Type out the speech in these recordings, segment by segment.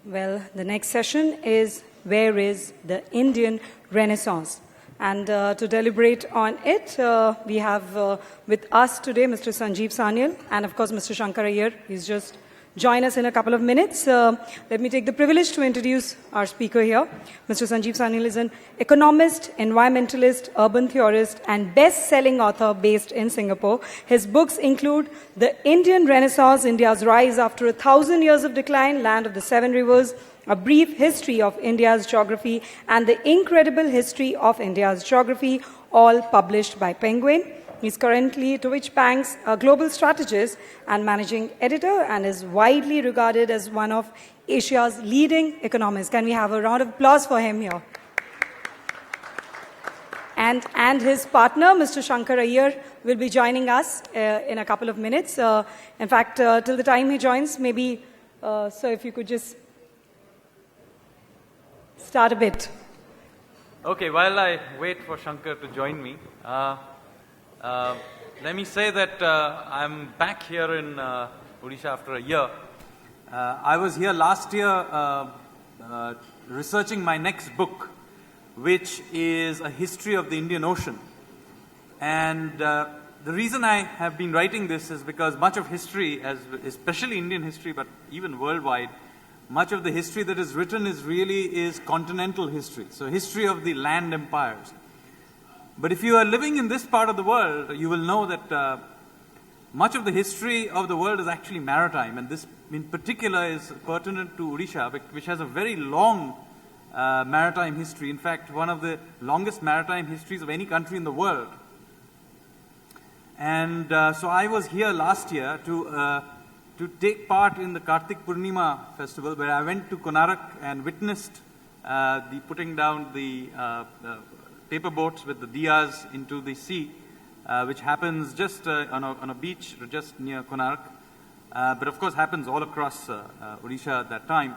Well, the next session is Where is the Indian Renaissance? And to deliberate on it, we have with us today Mr. Sanjeev Sanyal and, of course, Mr. Shankkar Aiyar. He's just join us in a couple of minutes. Let me take the privilege to introduce our speaker here. Mr. Sanjeev Sanyal is an economist, environmentalist, urban theorist, and best-selling author based in Singapore. His books include The Indian Renaissance, India's Rise After 1,000 Years of Decline, Land of the Seven Rivers, A Brief History of India's Geography, and The Incredible History of India's Geography, all published by Penguin. He's currently Deutsche Bank's global strategist and managing editor and is widely regarded as one of Asia's leading economists. Can we have a round of applause for him here? And his partner, Mr. Shankkar Aiyar, will be joining us in a couple of minutes. In fact, till the time he joins, maybe, sir, if you could just start a bit. Okay, while I wait for Shankkar to join me, let me say that I'm back here in Odisha after a year. I was here last year researching my next book, which is a history of the Indian Ocean. And the reason I have been writing this is because much of history, especially Indian history, but even worldwide, much of the history that is written is continental history, so history of the land empires. But if you are living in this part of the world, you will know that much of the history of the world is actually maritime, and this in particular is pertinent to Odisha, which has a very long maritime history. In fact, one of the longest maritime histories of any country in the world. And so I was here last year to take part in the Kartik Purnima festival, where I went to Konark and witnessed the putting down the paper boats with the diyas into the sea, which happens just on a beach just near Konark, but of course happens all across Odisha at that time.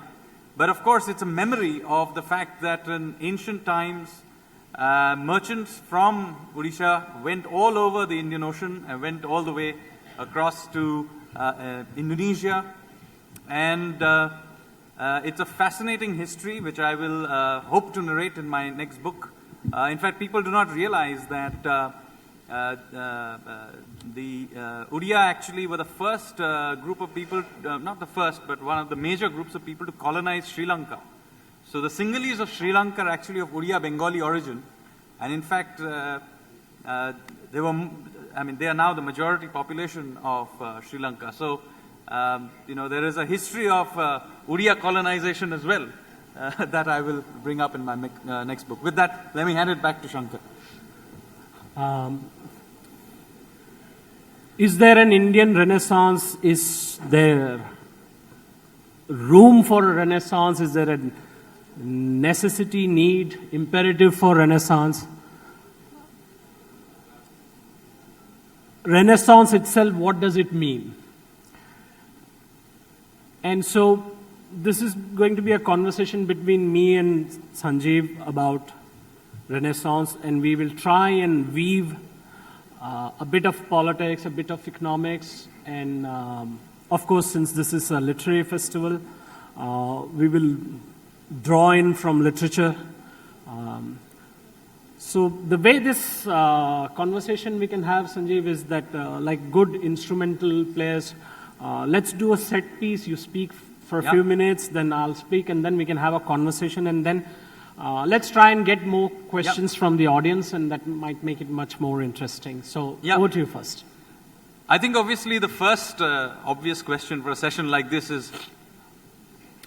But of course it's a memory of the fact that in ancient times merchants from Odisha went all over the Indian Ocean and went all the way across to Indonesia, and it's a fascinating history which I will hope to narrate in my next book. In fact, people do not realize that the Odia actually were the first group of people, not the first, but one of the major groups of people to colonize Sri Lanka. So the Sinhalese of Sri Lanka are actually of Odia Bengali origin, and in fact, they are now the majority population of Sri Lanka. So, there is a history of Odia colonization as well. That I will bring up in my next book. With that, let me hand it back to Shankkar. Is there an Indian Renaissance? Is there room for a Renaissance? Is there a necessity, need, imperative for Renaissance? Renaissance itself, what does it mean? And so, this is going to be a conversation between me and Sanjeev about Renaissance, and we will try and weave a bit of politics, a bit of economics, and of course, since this is a literary festival, we will draw in from literature. So the way this conversation we can have, Sanjeev, is that like good instrumental players, let's do a set piece, you speak for a few minutes, then I'll speak, and then we can have a conversation, and then let's try and get more questions from the audience, and that might make it much more interesting. So over to you first. I think obviously the first obvious question for a session like this is,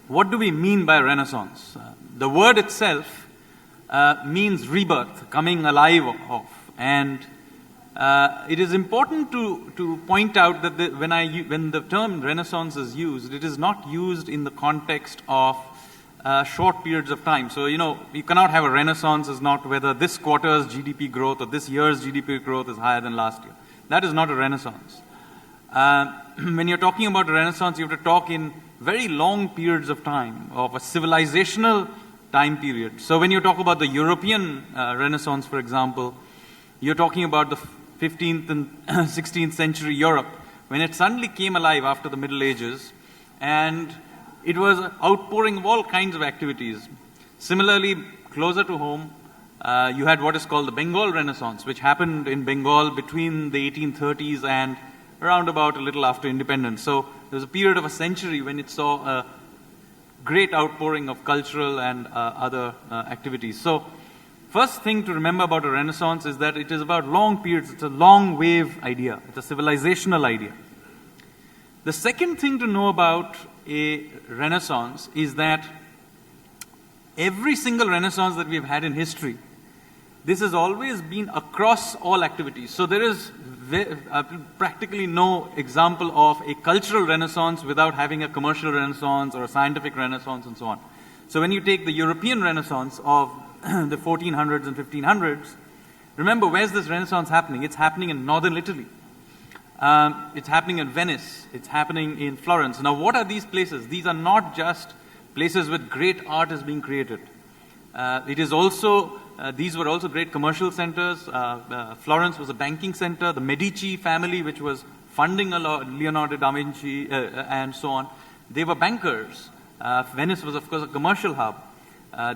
what do we mean by Renaissance? The word itself means rebirth, coming alive of, and it is important to point out that when the term Renaissance is used, it is not used in the context of short periods of time. So, you cannot have a Renaissance as not whether this quarter's GDP growth or this year's GDP growth is higher than last year. That is not a Renaissance. When you're talking about a Renaissance, you have to talk in very long periods of time, of a civilizational time period. So when you talk about the European Renaissance, for example, you're talking about the 15th and 16th century Europe, when it suddenly came alive after the Middle Ages, and it was an outpouring of all kinds of activities. Similarly, closer to home, you had what is called the Bengal Renaissance, which happened in Bengal between the 1830s and around about a little after independence. So there was a period of a century when it saw a great outpouring of cultural and other activities. So first thing to remember about a Renaissance is that it is about long periods. It's a long wave idea. It's a civilizational idea. The second thing to know about a Renaissance is that every single Renaissance that we've had in history, this has always been across all activities. So there is practically no example of a cultural Renaissance without having a commercial Renaissance or a scientific Renaissance and so on. So when you take the European Renaissance of the 1400s and 1500s, remember, where's this Renaissance happening? It's happening in northern Italy. It's happening in Venice. It's happening in Florence. Now, what are these places? These are not just places with great art is being created. It is also, these were also great commercial centers. Florence was a banking center. The Medici family, which was funding a lot, Leonardo da Vinci and so on, they were bankers. Venice was, of course, a commercial hub.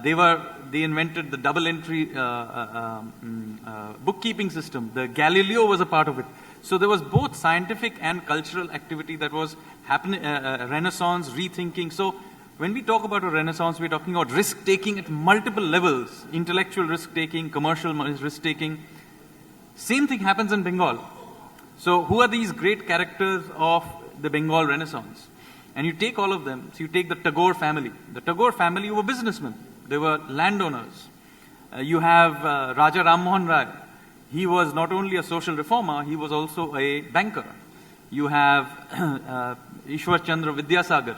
They invented the double entry bookkeeping system. The Galileo was a part of it. So there was both scientific and cultural activity that was happening, Renaissance, rethinking. So when we talk about a Renaissance, we're talking about risk-taking at multiple levels. Intellectual risk-taking, commercial risk-taking. Same thing happens in Bengal. So who are these great characters of the Bengal Renaissance? And you take all of them. So you take the Tagore family. The Tagore family were businessmen. They were landowners. You have Raja Ram Mohan Rai. He was not only a social reformer, he was also a banker. You have Ishwar Chandra Vidyasagar.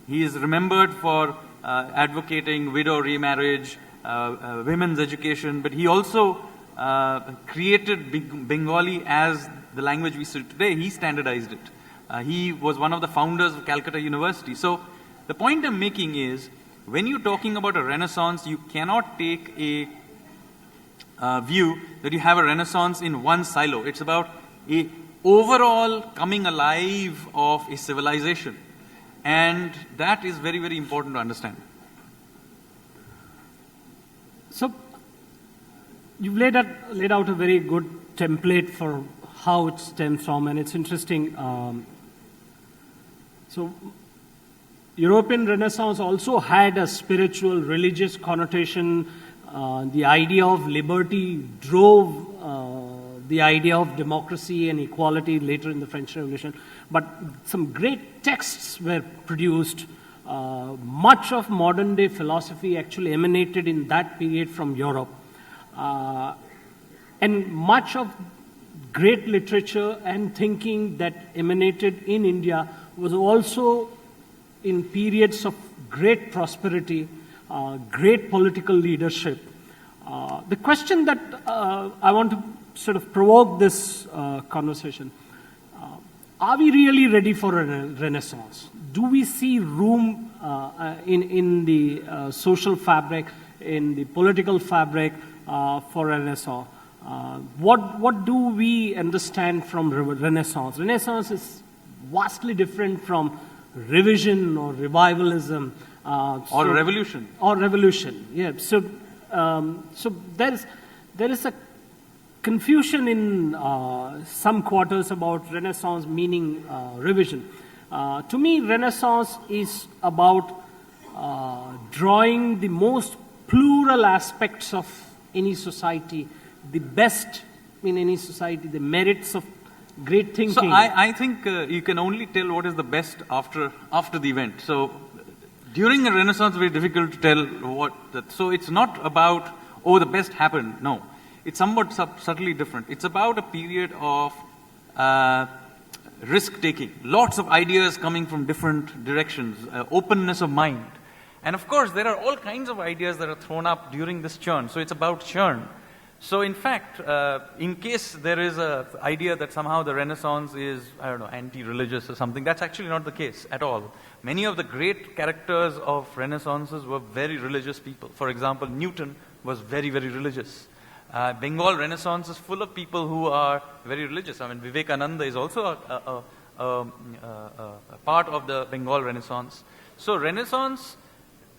He is remembered for advocating widow remarriage, women's education, but he also created Bengali as the language we see today. He standardized it. He was one of the founders of Calcutta University. So the point I'm making is, when you're talking about a Renaissance, you cannot take a view that you have a Renaissance in one silo. It's about a overall coming alive of a civilization. And that is very, very important to understand. So you've laid out a very good template for how it stems from, and it's interesting. So European Renaissance also had a spiritual, religious connotation. The idea of liberty drove the idea of democracy and equality later in the French Revolution. But some great texts were produced. Much of modern day philosophy actually emanated in that period from Europe. And much of great literature and thinking that emanated in India was also in periods of great prosperity, great political leadership. The question that I want to sort of provoke this conversation, are we really ready for a Renaissance? Do we see room in the social fabric, in the political fabric for a Renaissance? What do we understand from Renaissance? Renaissance is vastly different from revision or revivalism. Or revolution. Or revolution, yeah. So there is a confusion in some quarters about Renaissance meaning revision. To me, Renaissance is about drawing the most plural aspects of any society, the best in any society, the merits of great thinking. So I think you can only tell what is the best after the event. So during a Renaissance, it's very difficult to tell so it's not about, the best happened. No. It's somewhat subtly different. It's about a period of risk-taking. Lots of ideas coming from different directions, openness of mind. And of course, there are all kinds of ideas that are thrown up during this churn. So it's about churn. So in fact, in case there is an idea that somehow the Renaissance is, anti-religious or something, that's actually not the case at all. Many of the great characters of Renaissances were very religious people. For example, Newton was very, very religious. Bengal Renaissance is full of people who are very religious. I mean, Vivekananda is also a part of the Bengal Renaissance. So Renaissance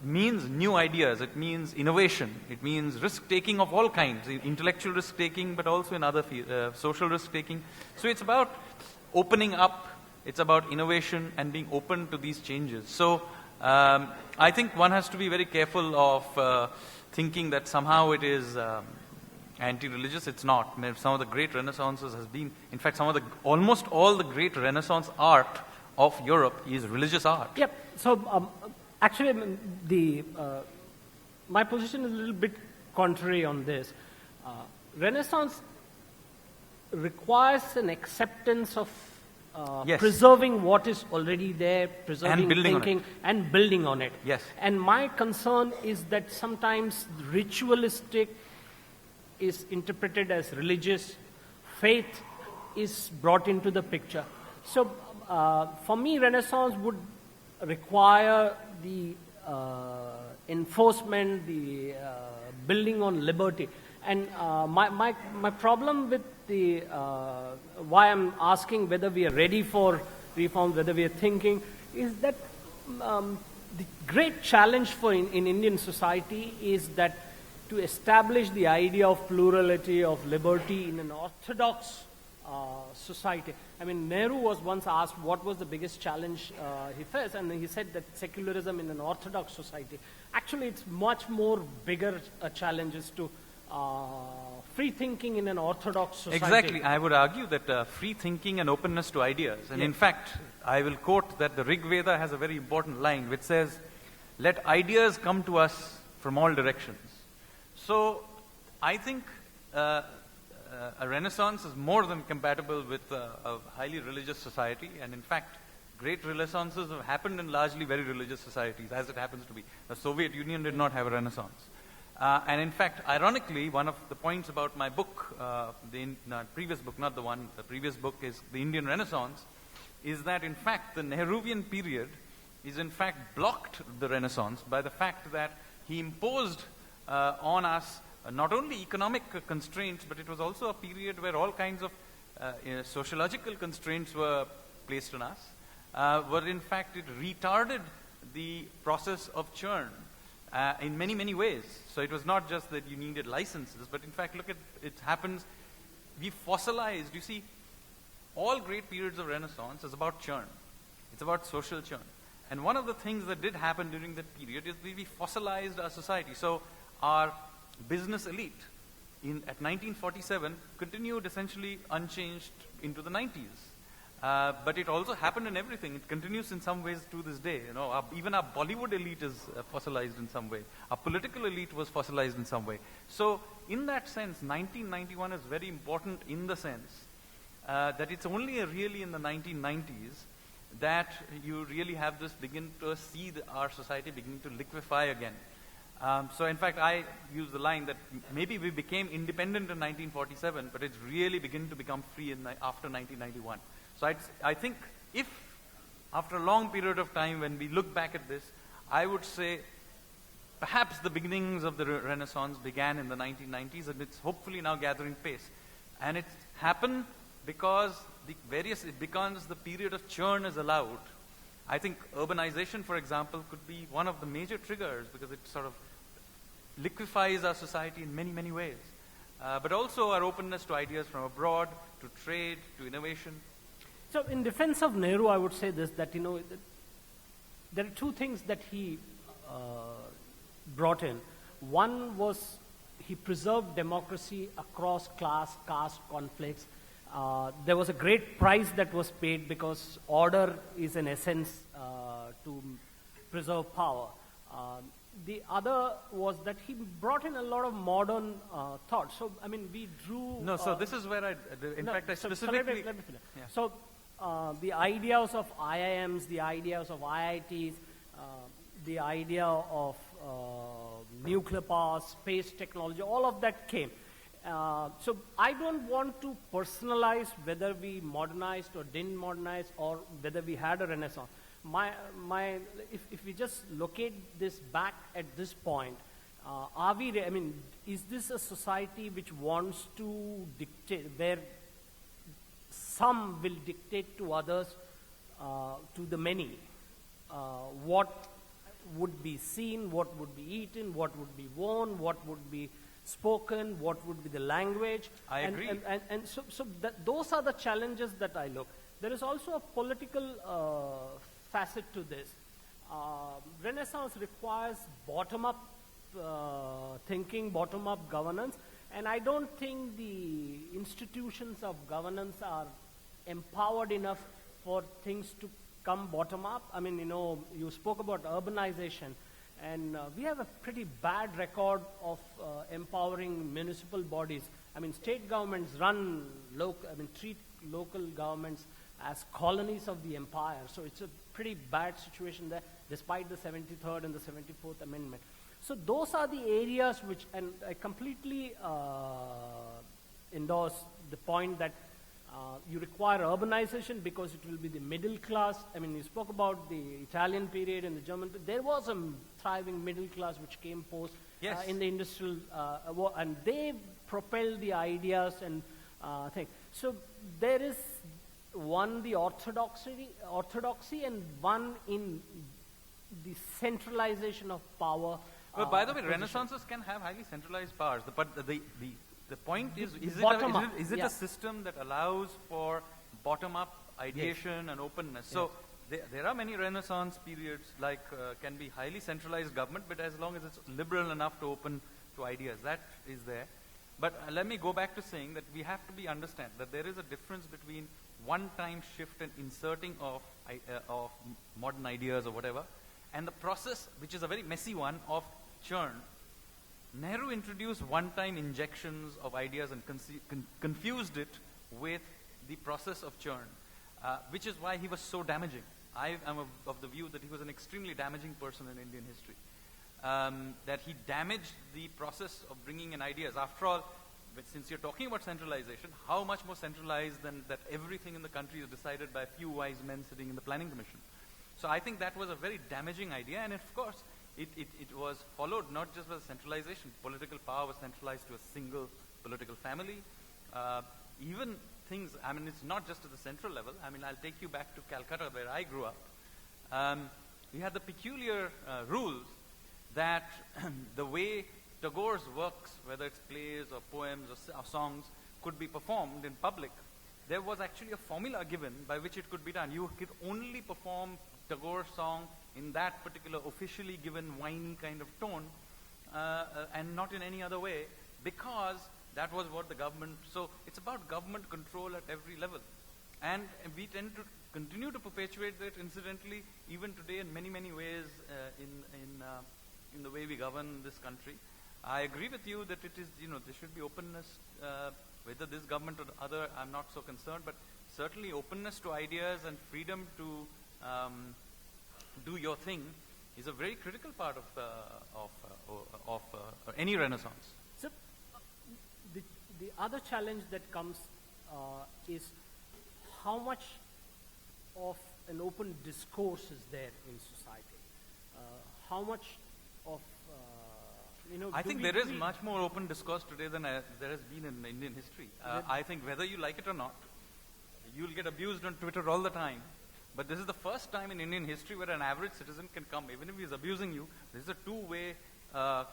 means new ideas, it means innovation, it means risk-taking of all kinds, intellectual risk-taking, but also in other social risk-taking. So it's about opening up, it's about innovation and being open to these changes. So I think one has to be very careful of thinking that somehow it is anti-religious. It's not. I mean, some of the great Renaissances has been, in fact, almost all the great Renaissance art of Europe is religious art. Yep. So actually, my position is a little bit contrary on this. Renaissance requires an acceptance of Yes. preserving what is already there, preserving And building on thinking, and building on it. Yes. And my concern is that sometimes ritualistic is interpreted as religious, faith is brought into the picture. So for me, Renaissance would require the enforcement, the building on liberty. And my problem with the why I'm asking whether we are ready for reform, whether we are thinking, is that the great challenge for in Indian society is that to establish the idea of plurality, of liberty in an orthodox society. I mean, Nehru was once asked what was the biggest challenge he faced, and he said that secularism in an orthodox society. Actually, it's much more bigger challenges to free thinking in an orthodox society. Exactly. I would argue that free thinking and openness to ideas. And in fact, I will quote that the Rig Veda has a very important line which says, "Let ideas come to us from all directions." So I think a Renaissance is more than compatible with a highly religious society. And in fact, great Renaissances have happened in largely very religious societies, as it happens to be. The Soviet Union did not have a Renaissance. And in fact, ironically, one of the points about my book, the previous book, not the one, the previous book is The Indian Renaissance, is that in fact the Nehruvian period is in fact blocked the Renaissance by the fact that he imposed on us not only economic constraints, but it was also a period where all kinds of sociological constraints were placed on us, where in fact it retarded the process of churn. In many, many ways. So it was not just that you needed licenses, but in fact, look at it happens. We fossilized. You see, all great periods of Renaissance is about churn. It's about social churn. And one of the things that did happen during that period is we fossilized our society. So our business elite at 1947 continued essentially unchanged into the 90s. But it also happened in everything. It continues in some ways to this day. You know, even our Bollywood elite is fossilized in some way. Our political elite was fossilized in some way. So, in that sense, 1991 is very important in the sense that it's only really in the 1990s that you really have this begin to see our society beginning to liquefy again. So, in fact, I use the line that maybe we became independent in 1947, but it's really beginning to become free after 1991. So I think if, after a long period of time, when we look back at this, I would say perhaps the beginnings of the Renaissance began in the 1990s, and it's hopefully now gathering pace. And it happened because because the period of churn is allowed. I think urbanization, for example, could be one of the major triggers because it sort of liquefies our society in many, many ways. But also our openness to ideas from abroad, to trade, to innovation. So, in defense of Nehru, I would say this, that, there are two things that he brought in. One was he preserved democracy across class, caste conflicts. There was a great price that was paid because order is an essence to preserve power. The other was that he brought in a lot of modern thought. So, I mean, we drew... No, so this is where I specifically... Let me finish. Yeah. So, the ideas of IIMs, the ideas of IITs, the idea of nuclear power, space technology, all of that came. So I don't want to personalize whether we modernized or didn't modernize or whether we had a renaissance. If we just locate this back at this point, is this a society which wants to dictate, where some will dictate to others, to the many, what would be seen, what would be eaten, what would be worn, what would be spoken, what would be the language. I agree. And those are the challenges that I look. There is also a political facet to this. Renaissance requires bottom-up thinking, bottom-up governance, and I don't think the institutions of governance are empowered enough for things to come bottom-up. I mean, you spoke about urbanization, and we have a pretty bad record of empowering municipal bodies. I mean, state governments treat local governments as colonies of the empire. So it's a pretty bad situation there, despite the 73rd and the 74th Amendment. So those are the areas which, and I completely endorse the point that you require urbanization because it will be the middle class. I mean, you spoke about the Italian period and the German period. There was a thriving middle class which came post in the industrial war, and they propelled the ideas and things. So there is one, the orthodoxy, and one in the centralization of power. Well, by the way, renaissances can have highly centralized powers. But the point is it a system that allows for bottom-up ideation and openness? So there are many Renaissance periods can be highly centralized government, but as long as it's liberal enough to open to ideas, that is there. But let me go back to saying that we have to understand that there is a difference between one-time shift and inserting of modern ideas or whatever, and the process, which is a very messy one, of churn. Nehru introduced one-time injections of ideas and confused it with the process of churn, which is why he was so damaging. I am of the view that he was an extremely damaging person in Indian history. That he damaged the process of bringing in ideas. After all, since you're talking about centralization, how much more centralized than that everything in the country is decided by a few wise men sitting in the planning commission? So I think that was a very damaging idea, and of course, it was followed not just by centralization. Political power was centralized to a single political family. Even things, I mean, it's not just at the central level. I mean, I'll take you back to Calcutta, where I grew up. We had the peculiar rules that the way Tagore's works, whether it's plays or poems or songs, could be performed in public, there was actually a formula given by which it could be done. You could only perform Tagore's song in that particular officially given whiny kind of tone and not in any other way, because that was what the government... So it's about government control at every level. And we tend to continue to perpetuate that, incidentally, even today in many, many ways in the way we govern this country. I agree with you that it is, there should be openness, whether this government or other, I'm not so concerned, but certainly openness to ideas and freedom to do your thing is a very critical part of any renaissance. So, the other challenge that comes is how much of an open discourse is there in society? How much of I think there is much more open discourse today than there has been in Indian history. I think whether you like it or not, you'll get abused on Twitter all the time. But this is the first time in Indian history where an average citizen can come, even if he's abusing you. This is a two-way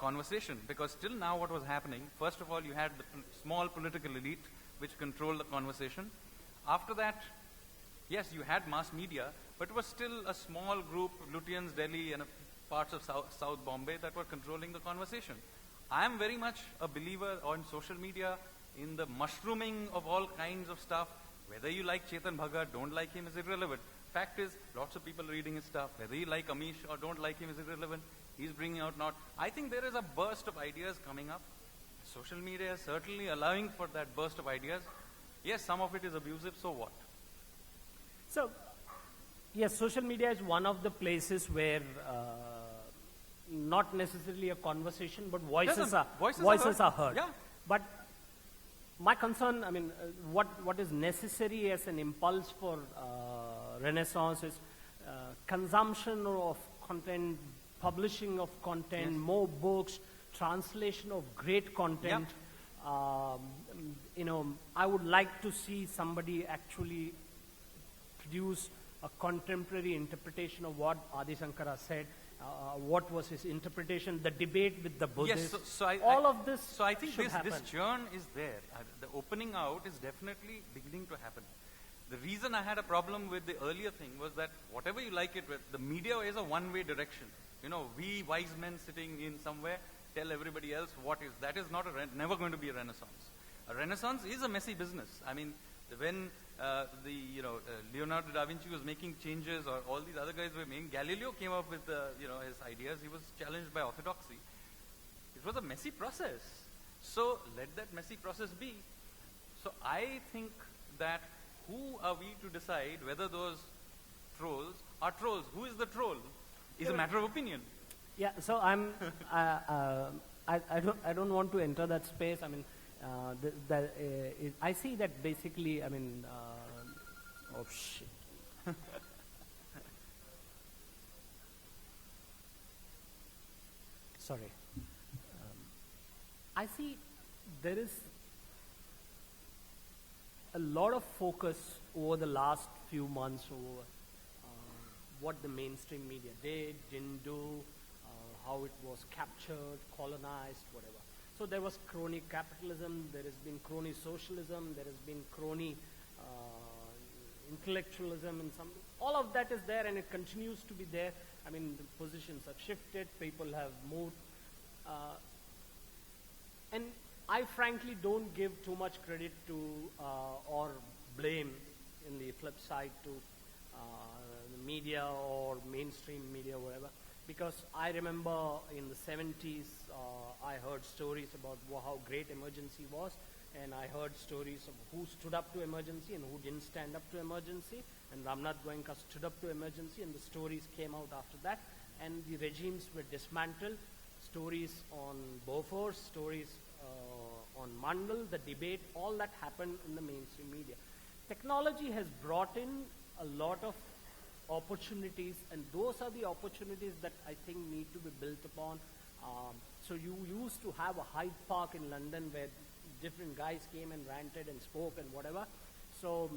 conversation, because till now what was happening, first of all, you had the small political elite which controlled the conversation. After that, yes, you had mass media, but it was still a small group, Lutyens, Delhi, and parts of South Bombay that were controlling the conversation. I am very much a believer on social media in the mushrooming of all kinds of stuff. Whether you like Chetan Bhagat, don't like him is irrelevant. Fact is, lots of people are reading his stuff. Whether you like Amish or don't like him is irrelevant. He's bringing out not. I think there is a burst of ideas coming up. Social media is certainly allowing for that burst of ideas. Yes, some of it is abusive, so what? So, yes, social media is one of the places where not necessarily a conversation, but voices are heard. Yeah. But my concern, I mean, what is necessary as an impulse for Renaissance is consumption of content, publishing of content, more books, translation of great content. Yeah. I would like to see somebody actually produce a contemporary interpretation of what Adi Shankara said. what was his interpretation, the debate with the Buddhists. Yes, all of this So I think should this happen. churn is there. The opening out is definitely beginning to happen. The reason I had a problem with the earlier thing was that whatever you like it with, the media is a one-way direction. You know, we wise men sitting in somewhere tell everybody else what is. That is not never going to be a renaissance. A renaissance is a messy business. I mean, when Leonardo da Vinci was making changes, or all these other guys were making, Galileo came up with his ideas. He was challenged by orthodoxy. It was a messy process. So let that messy process be. So I think that who are we to decide whether those trolls are trolls? Who is the troll? Is a matter of opinion. Yeah, so I'm. I don't want to enter that space. I mean, I see that basically. I mean, oh shit. Sorry. I see there is a lot of focus over the last few months over what the mainstream media didn't do, how it was captured, colonized, whatever. So there was crony capitalism, there has been crony socialism, there has been crony intellectualism, and all of that is there, and it continues to be there. I mean, the positions have shifted, people have moved, and I frankly don't give too much credit to or blame in the flip side to the media or mainstream media, whatever. Because I remember in the 70s, I heard stories about how great emergency was, and I heard stories of who stood up to emergency and who didn't stand up to emergency, and Ramnath Goenka stood up to emergency, and the stories came out after that, and the regimes were dismantled. Stories on Bofors, stories on Mandal, the debate, all that happened in the mainstream media. Technology has brought in a lot of opportunities, and those are the opportunities that I think need to be built upon. So you used to have a Hyde Park in London where different guys came and ranted and spoke and whatever. So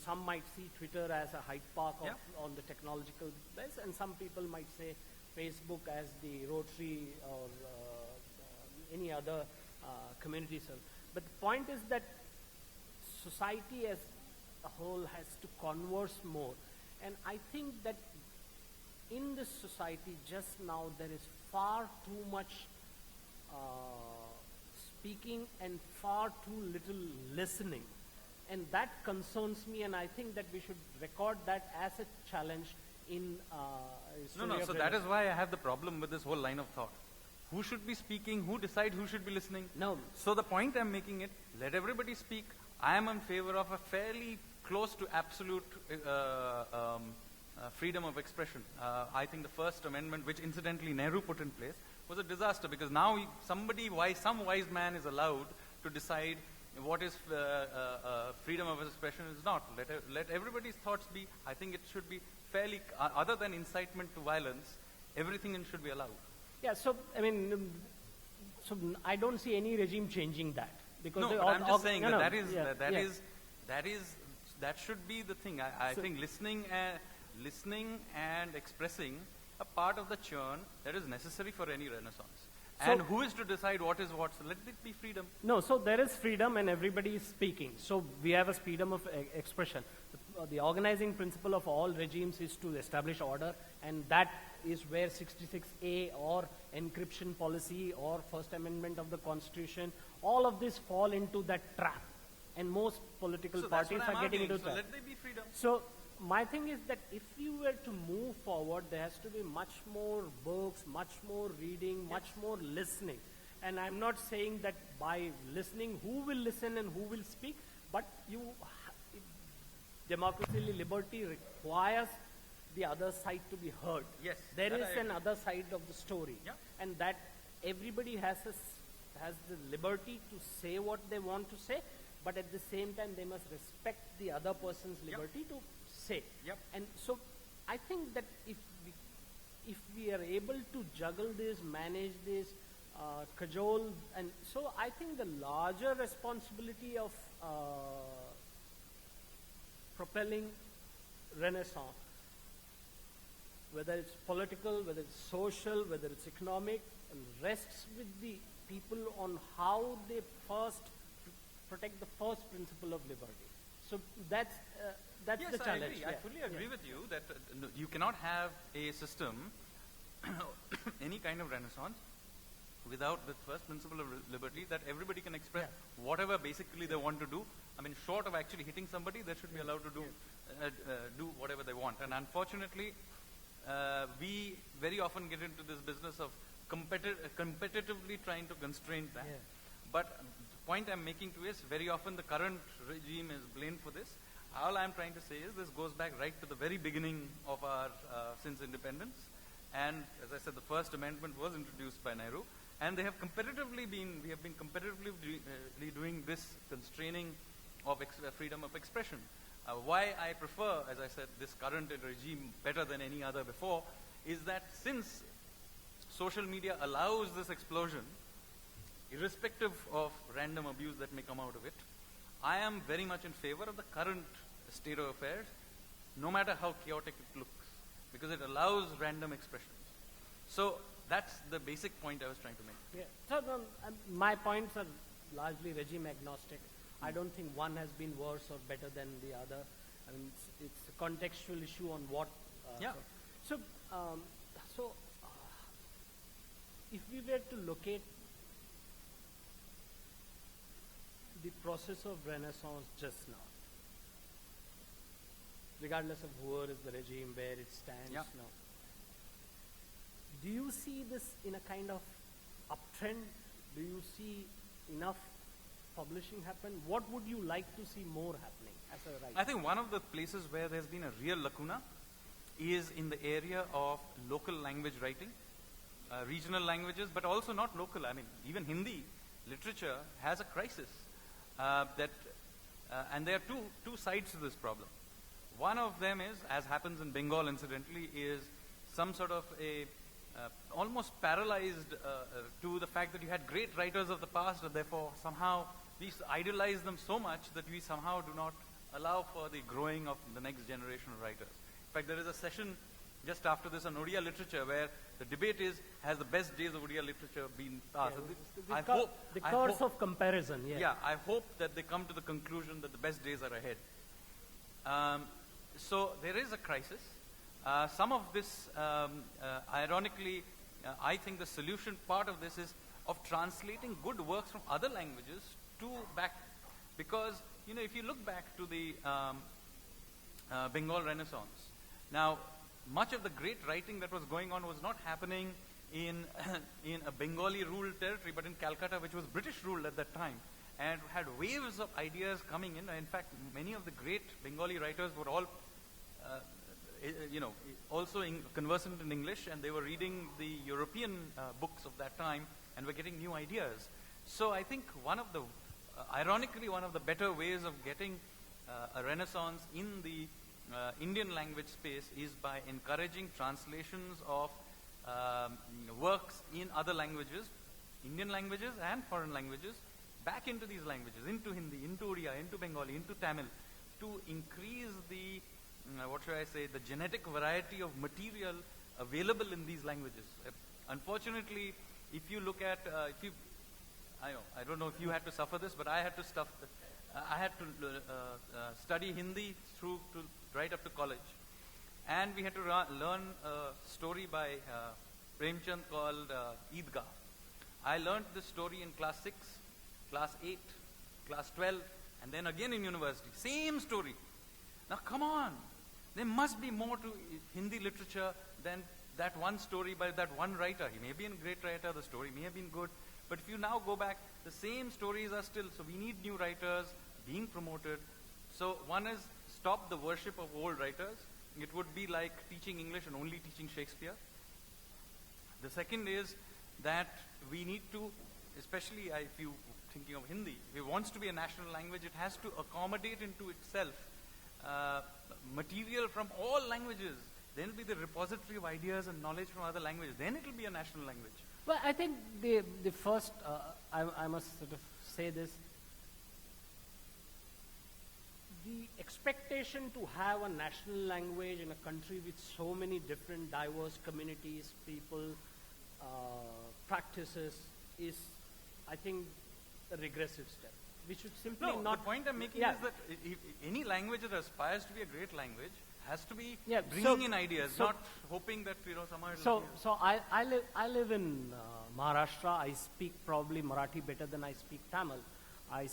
some might see Twitter as a Hyde Park on the technological base, and some people might say Facebook as the Rotary or any other community service. But the point is that society as a whole has to converse more. And I think that in this society just now there is far too much speaking and far too little listening. And that concerns me, and I think that we should record that as a challenge in So that is why I have the problem with this whole line of thought. Who should be speaking? Who decides who should be listening? No. So the point I'm making it, let everybody speak. I am in favor of a fairly close to absolute freedom of expression. I think the First Amendment, which incidentally Nehru put in place, was a disaster, because now some wise man is allowed to decide what is freedom of expression is not. Let everybody's thoughts be. I think it should be fairly, other than incitement to violence, everything should be allowed. Yeah, so I mean, so I don't see any regime changing that, because No, but I'm just saying that should be the thing. I think listening and expressing a part of the churn that is necessary for any renaissance. So, and who is to decide what is what? So let it be freedom. No, so there is freedom and everybody is speaking. So we have a freedom of expression. The organizing principle of all regimes is to establish order, and that is where 66A or encryption policy or First Amendment of the Constitution, all of this fall into that trap. And most political parties are getting into that. So let there be freedom. So my thing is that if you were to move forward, there has to be much more books, much more reading, much more listening. And I'm not saying that by listening, who will listen and who will speak, but democracy, liberty requires the other side to be heard. Yes, there is an other side of the story, and that everybody has the liberty to say what they want to say, but at the same time they must respect the other person's liberty to say. And so I think that if we are able to juggle this, manage this, cajole, and so I think the larger responsibility of propelling Renaissance whether it's political, whether it's social, whether it's economic, and rests with the people on how they first protect the first principle of liberty. So that's Yes, the challenge. I fully agree with you that no, you cannot have a system, any kind of renaissance, without the first principle of liberty, that everybody can express whatever basically they want to do. I mean, short of actually hitting somebody, they should be allowed to do whatever they want. And unfortunately, we very often get into this business of competitively trying to constrain that. Yeah. But the point I'm making to is, very often the current regime is blamed for this. All I'm trying to say is, this goes back right to the very beginning of our since independence. And as I said, the first amendment was introduced by Nehru, and we have been competitively doing this constraining of freedom of expression. Why I prefer, as I said, this current regime better than any other before, is that since social media allows this explosion, irrespective of random abuse that may come out of it, I am very much in favor of the current state of affairs, no matter how chaotic it looks, because it allows random expressions. So that's the basic point I was trying to make. Yeah. So my points are largely regime agnostic. I don't think one has been worse or better than the other. I mean, it's a contextual issue on what. So if we were to locate the process of Renaissance just now, regardless of who is the regime, where it stands now, do you see this in a kind of uptrend? Do you see enough publishing happen? What would you like to see more happening as a writer? I think one of the places where there's been a real lacuna is in the area of local language writing, regional languages, but also not local. I mean, even Hindi literature has a crisis. And there are two sides to this problem. One of them is, as happens in Bengal incidentally, is some sort of a almost paralyzed to the fact that you had great writers of the past, and therefore somehow we idolize them so much that we somehow do not allow for the growing of the next generation of writers. In fact, there is a session just after this on Odia literature where the debate is, has the best days of Odia literature been passed? The course of comparison, I hope that they come to the conclusion that the best days are ahead. So there is a crisis. Some of this, ironically, I think the solution part of this is of translating good works from other languages to back, because, you know, if you look back to the Bengal Renaissance, now, much of the great writing that was going on was not happening in a Bengali ruled territory, but in Calcutta, which was British ruled at that time, and had waves of ideas coming in. In fact, many of the great Bengali writers were all, also conversant in English, and they were reading the European books of that time and were getting new ideas. So I think ironically, one of the better ways of getting a renaissance in the Indian language space is by encouraging translations of works in other languages, Indian languages and foreign languages, back into these languages, into Hindi, into Odia, into Bengali, into Tamil, to increase the, the genetic variety of material available in these languages. Unfortunately, if you look at, I don't know if you had to suffer this, but I had to study Hindi right up to college. And we had to learn a story by Premchand called Eidgah. I learned this story in class 6, class 8, class 12, and then again in university. Same story. Now come on. There must be more to Hindi literature than that one story by that one writer. He may be a great writer, the story may have been good, but if you now go back, the same stories are still, so we need new writers being promoted. So one is stop the worship of old writers. It would be like teaching English and only teaching Shakespeare. The second is that we need to, especially if you thinking of Hindi, if it wants to be a national language, it has to accommodate into itself material from all languages. Then it will be the repository of ideas and knowledge from other languages. Then it will be a national language. Well, I think the first, I must sort of say this, the expectation to have a national language in a country with so many different diverse communities, people, practices is, I think, a regressive step. We should simply No, not. the point I'm making is that any language that aspires to be a great language has to be bringing in ideas, not hoping that somehow. So I live in Maharashtra. I speak probably Marathi better than I speak Tamil. I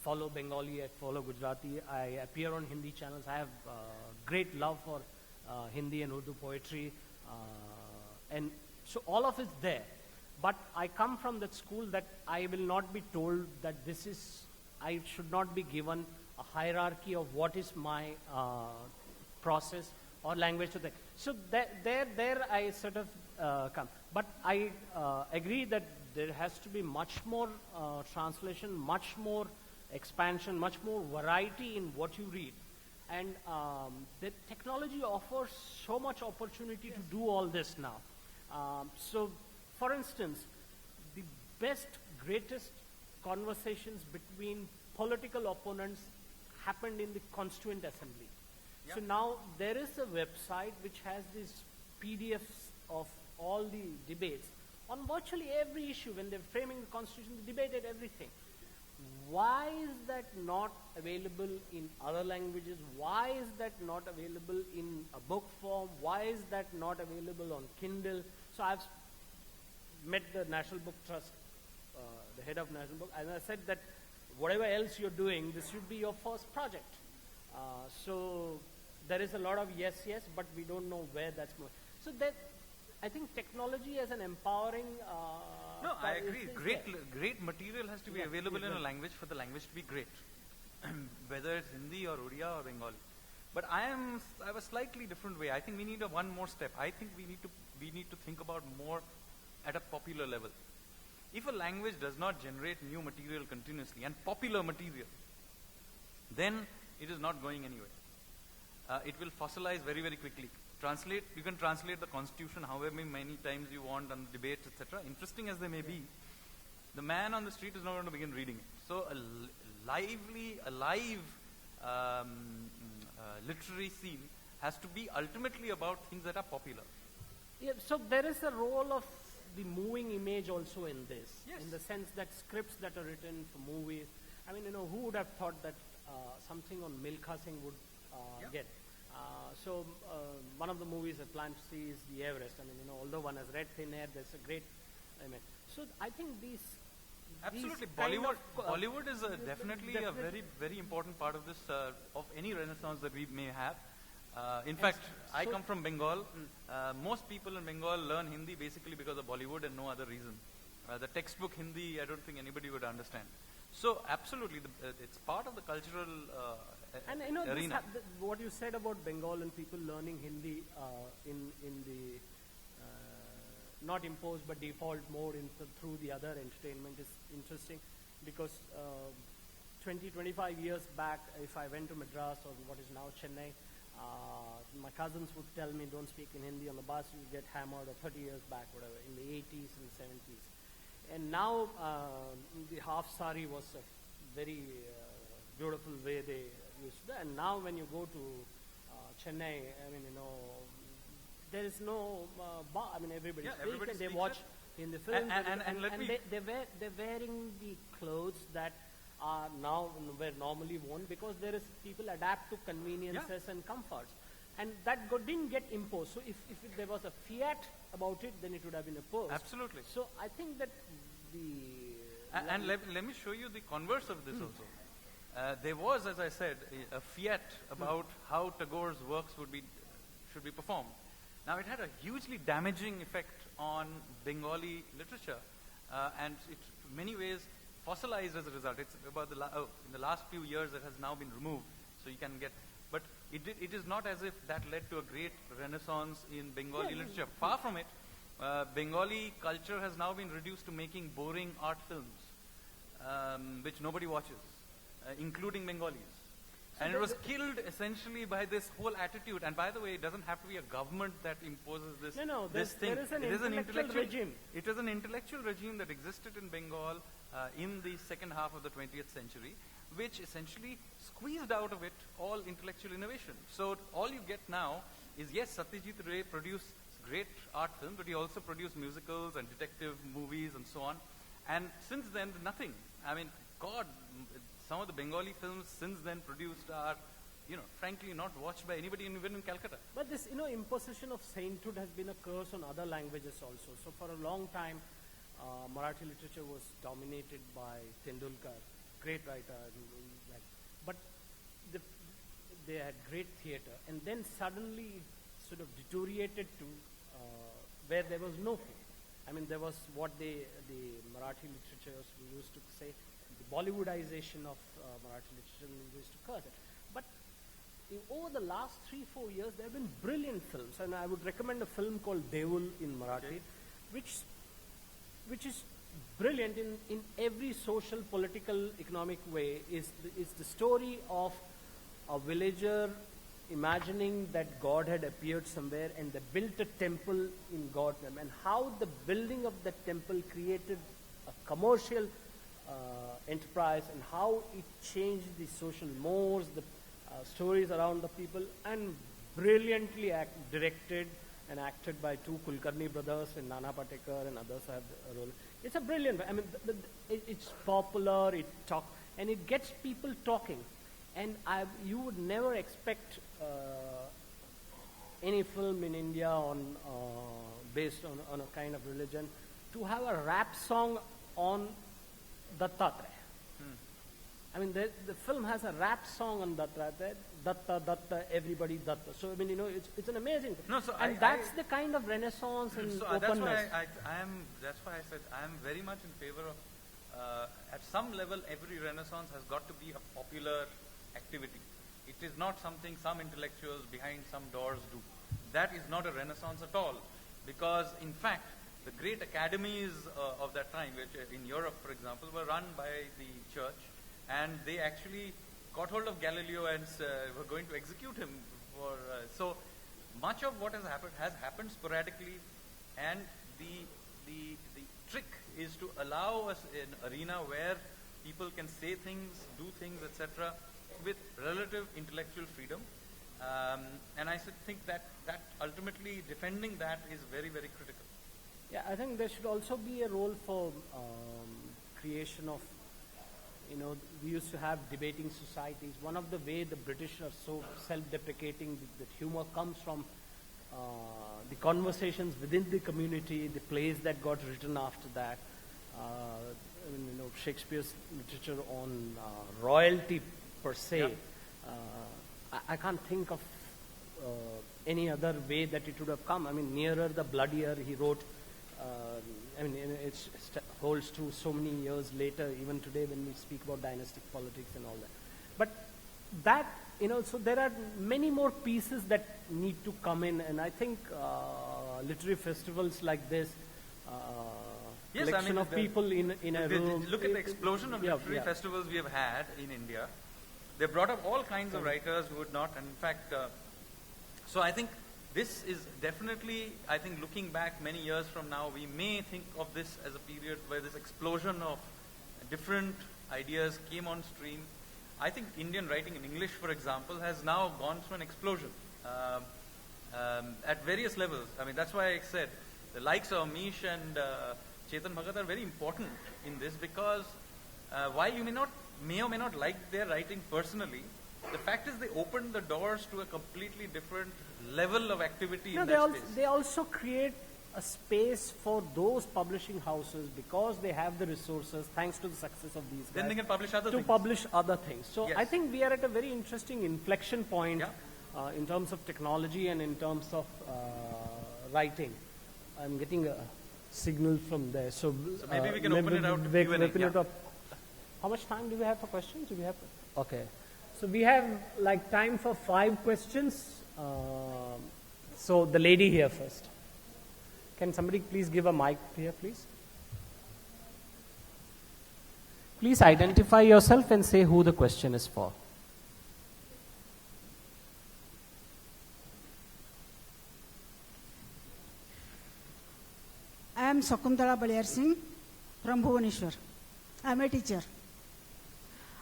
follow Bengali. I follow Gujarati. I appear on Hindi channels. I have great love for Hindi and Urdu poetry, and so all of it's there. But I come from that school that I will not be told that this is. I should not be given a hierarchy of what is my process or language to that. So there I sort of come. But I agree that there has to be much more translation, much more expansion, much more variety in what you read. And the technology offers so much opportunity to do all this now. So, for instance, the best, greatest conversations between political opponents happened in the Constituent Assembly. So now there is a website which has these PDFs of all the debates on virtually every issue. When they're framing the Constitution, they debated everything. Why is that not available in other languages? Why is that not available in a book form? Why is that not available on Kindle? So I've met the National Book Trust, the head of National Book, and I said that whatever else you're doing, this should be your first project. So there is a lot of yes, but we don't know where that's going. So that I think technology as an empowering. No, I agree. Great material has to be available in a language for the language to be great, whether it's Hindi or Odia or Bengali. But I have a slightly different way. I think we need one more step. I think we need to think about more at a popular level. If a language does not generate new material continuously and popular material, then it is not going anywhere. It will fossilize very, very quickly. You can translate the Constitution however many times you want on debates, etc. Interesting as they may be, the man on the street is not going to begin reading it. So a live literary scene has to be ultimately about things that are popular. Yeah, so there is a role of the moving image also in this, in the sense that scripts that are written for movies. I mean, who would have thought that something on Milkha Singh would get? So one of the movies I plan to see is The Everest. I mean, although one has read Thin Air, there's a great image. So I think these. Absolutely, Bollywood is definitely a very, very important part of this of any Renaissance that we may have. In fact, I come from Bengal. Most people in Bengal learn Hindi basically because of Bollywood and no other reason. The textbook Hindi, I don't think anybody would understand. So, absolutely, it's part of the cultural arena. What you said about Bengal and people learning Hindi in the not imposed but default mode through the other entertainment is interesting, because 25 years back, if I went to Madras or what is now Chennai, my cousins would tell me, don't speak in Hindi on the bus, you get hammered, or 30 years back, whatever, in the 80s and 70s. And now the half sari was a very beautiful way they used to. And now when you go to Chennai, I mean, there is no bar. I mean, everybody speaks and they watch in the films. They're wearing the clothes that are now were normally worn, because there is people adapt to conveniences and comforts. And that didn't get imposed. So if there was a fiat about it, then it would have been imposed. Absolutely. So I think that And let me show you the converse of this also. There was, as I said, a fiat about how Tagore's works should be performed. Now it had a hugely damaging effect on Bengali literature, and it in many ways fossilized as a result. It's about in the last few years it has now been removed, so you can get. But it is not as if that led to a great renaissance in Bengali literature. Far from it. Bengali culture has now been reduced to making boring art films, which nobody watches, including Bengalis. And it was killed essentially by this whole attitude. And by the way, it doesn't have to be a government that imposes this, this thing. There is an intellectual regime. It is an intellectual regime that existed in Bengal in the second half of the 20th century, which essentially squeezed out of it all intellectual innovation. So all you get now is, yes, Satyajit Ray produced great art films, but he also produced musicals and detective movies and so on. And since then, nothing. I mean, God, some of the Bengali films since then produced are, frankly not watched by anybody even in Calcutta. But this, imposition of sainthood has been a curse on other languages also. So for a long time, Marathi literature was dominated by Tendulkar, great writer. But they had great theatre. And then suddenly sort of deteriorated to where there was no film. I mean, there was what the Marathi literatures we used to say, the Bollywoodization of Marathi literature, we used to curse it. But over the last 3-4 years, there have been brilliant films, and I would recommend a film called Devul in Marathi, which is brilliant in every social, political, economic way. Is the story of a villager imagining that God had appeared somewhere and they built a temple in God's name, and how the building of that temple created a commercial enterprise, and how it changed the social mores, the stories around the people, and brilliantly directed and acted by two Kulkarni brothers and Nana Patekar and others have a role. It's a brilliant, I mean, it's popular, and it gets people talking. And you would never expect any film in India based on a kind of religion to have a rap song on Dattatreya. I mean, the film has a rap song on Dattatreya, Datta, everybody Datta. So, I mean, it's an amazing thing. No, so that's the kind of renaissance and openness. That's why I said I am very much in favor of, at some level, every renaissance has got to be a popular activity. It is not something some intellectuals behind some doors do. That is not a renaissance at all, because in fact the great academies of that time, which in Europe for example were run by the church, and they actually got hold of Galileo and were going to execute him for so much of what has happened sporadically, and the trick is to allow us an arena where people can say things, do things, etc., with relative intellectual freedom, and I think that ultimately defending that is very, very critical. Yeah, I think there should also be a role for creation of, we used to have debating societies. One of the way the British are so self-deprecating, that humor comes from the conversations within the community, the plays that got written after that. Shakespeare's literature on royalty per se. Yep. I can't think of any other way that it would have come. I mean, nearer the bloodier he wrote. It holds true so many years later, even today when we speak about dynastic politics and all that. But that, so there are many more pieces that need to come in, and I think literary festivals like this, collection of people in a room. Look at the explosion of literary festivals we have had in India. They brought up all kinds of writers who would not, and in fact, so I think this is definitely, looking back many years from now, we may think of this as a period where this explosion of different ideas came on stream. I think Indian writing in English, for example, has now gone through an explosion at various levels. I mean, that's why I said the likes of Amish and Chetan Bhagat are very important in this, because while you may or may not like their writing personally, the fact is they opened the doors to a completely different level of activity in that space. They also create a space for those publishing houses, because they have the resources, thanks to the success of these guys. Then they can publish other things. To publish other things. So yes. I think we are at a very interesting inflection point in terms of technology and in terms of writing. I'm getting a signal from there. So maybe we can open it out to Q&A. How much time do we have for questions? Okay. So we have time for 5 questions. So the lady here first. Can somebody please give a mic here, please? Please identify yourself and say who the question is for. I am Sakuntala Balayar Singh from Bhubaneswar. I am a teacher.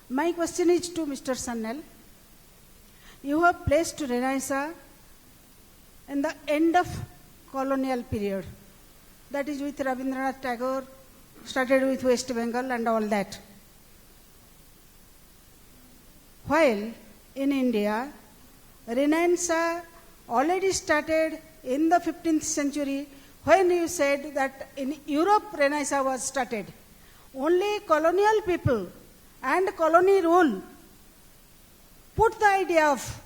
My question is to Mr. Sanyal. You have placed Renaissance in the end of colonial period. That is with Rabindranath Tagore, started with West Bengal and all that. While in India, Renaissance already started in the 15th century, when you said that in Europe Renaissance was started. Only colonial people and colony rule put the idea of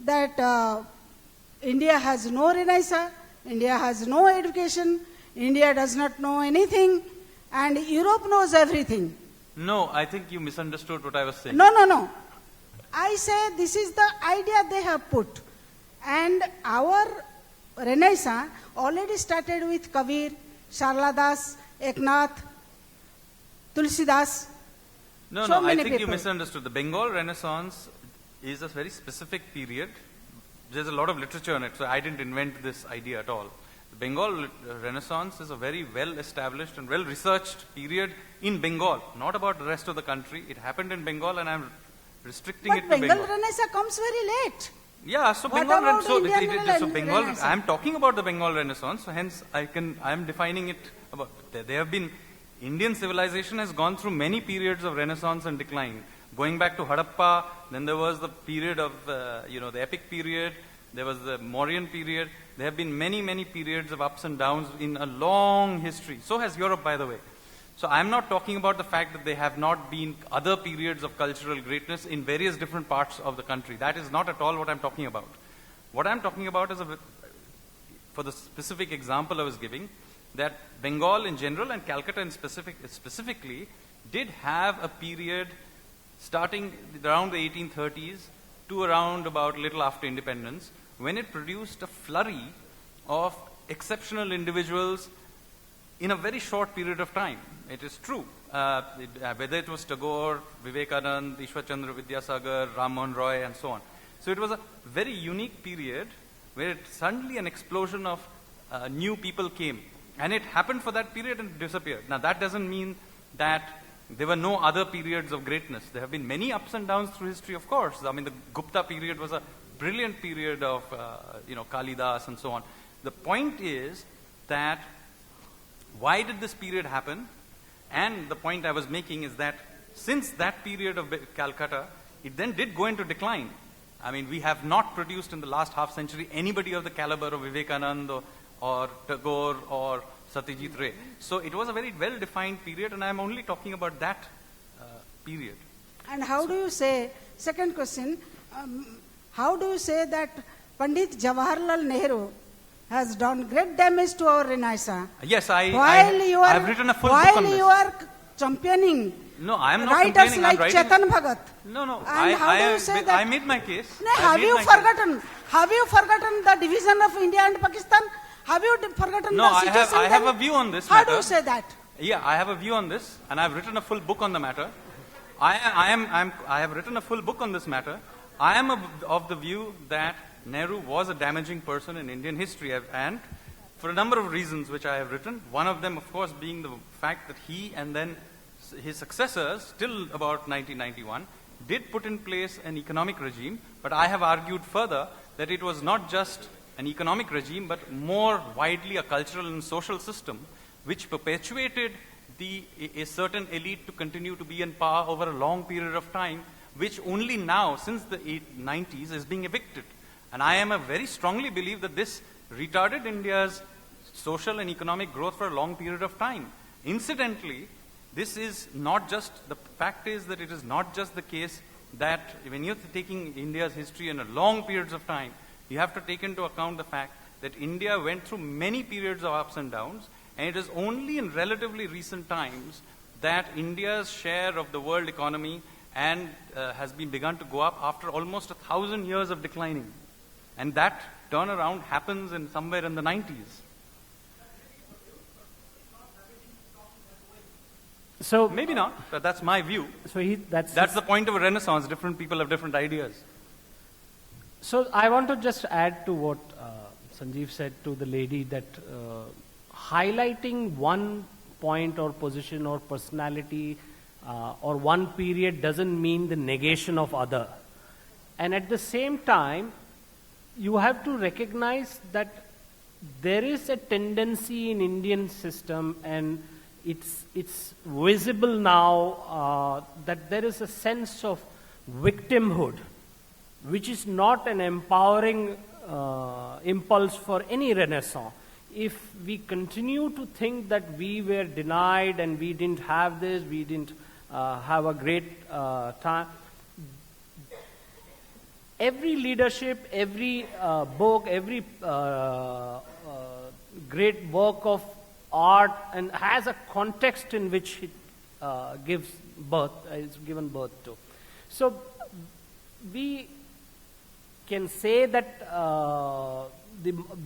that India has no Renaissance, India has no education, India does not know anything, and Europe knows everything. No, I think you misunderstood what I was saying. No. I say this is the idea they have put. And our Renaissance already started with Kabir, Sharla Das, Eknath, Tulsidas. No, so I many think you people. misunderstood. The Bengal Renaissance is a very specific period. There's a lot of literature on it, so I didn't invent this idea at all. The Bengal Renaissance is a very well-established and well-researched period in Bengal, not about the rest of the country. It happened in Bengal, and I'm restricting But it to Bengal Bengal. Renaissance comes very late. Yeah, so What Bengal, about so, Indian so Bengal, Renaissance? I'm talking about the Bengal Renaissance, so hence I'm defining it about, there have been, Indian civilization has gone through many periods of Renaissance and decline. Going back to Harappa, then there was the period of, the epic period, there was the Mauryan period, there have been many periods of ups and downs in a long history. So has Europe, by the way. So I'm not talking about the fact that there have not been other periods of cultural greatness in various different parts of the country. That is not at all what I'm talking about. What I'm talking about is, for the specific example I was giving, that Bengal in general and Calcutta in specifically did have a period starting around the 1830s to around about little after independence, when it produced a flurry of exceptional individuals in a very short period of time. It is true. Whether it was Tagore, Vivekanand, Ishwar Chandra Vidyasagar, Ram Mohan Roy, and so on. So it was a very unique period where suddenly an explosion of new people came. And it happened for that period and disappeared. Now that doesn't mean that there were no other periods of greatness. There have been many ups and downs through history, of course. I mean, the Gupta period was a brilliant period of, Kalidas and so on. The point is that why did this period happen? And the point I was making is that since that period of Calcutta, it then did go into decline. I mean, we have not produced in the last half century anybody of the caliber of Vivekananda or Tagore or Satyajit Ray. So it was a very well-defined period, and I'm only talking about that period. And how do you say, second question, how do you say that Pandit Jawaharlal Nehru has done great damage to our Renaissance? Yes, I have written a full book on this. While you are championing No, I am not writers complaining. like I'm writing. Chetan Bhagat. No. And how do you say that? I made my case. No, have you forgotten the division of India and Pakistan? Have you forgotten No, the situation? I have a view on this How matter. do you say that? Yeah, I have a view on this, and I've written a full book on the matter. I have written a full book on this matter. I am of the view that Nehru was a damaging person in Indian history, and for a number of reasons which I have written. One of them, of course, being the fact that he and then his successors, till about 1991, did put in place an economic regime, but I have argued further that it was not just an economic regime, but more widely a cultural and social system which perpetuated a certain elite to continue to be in power over a long period of time, which only now, since the 90s, is being evicted. And I am very strongly believe that this retarded India's social and economic growth for a long period of time. Incidentally, this is not just, the fact is that it is not just the case that when you're taking India's history in a long periods of time, you have to take into account the fact that India went through many periods of ups and downs, and it is only in relatively recent times that India's share of the world economy has been begun to go up after almost 1,000 years of declining. And that turnaround happens in somewhere in the 90s. So maybe not, but that's my view. So that's the point of a renaissance. Different people have different ideas. So I want to just add to what Sanjeev said to the lady, that highlighting one point or position or personality or one period doesn't mean the negation of other. And at the same time, you have to recognize that there is a tendency in Indian system, and it's visible now that there is a sense of victimhood, which is not an empowering impulse for any renaissance. If we continue to think that we were denied and we didn't have this, we didn't have a great time, every leadership, every book, every great work of art and has a context in which it gives birth, is given birth to. So we can say that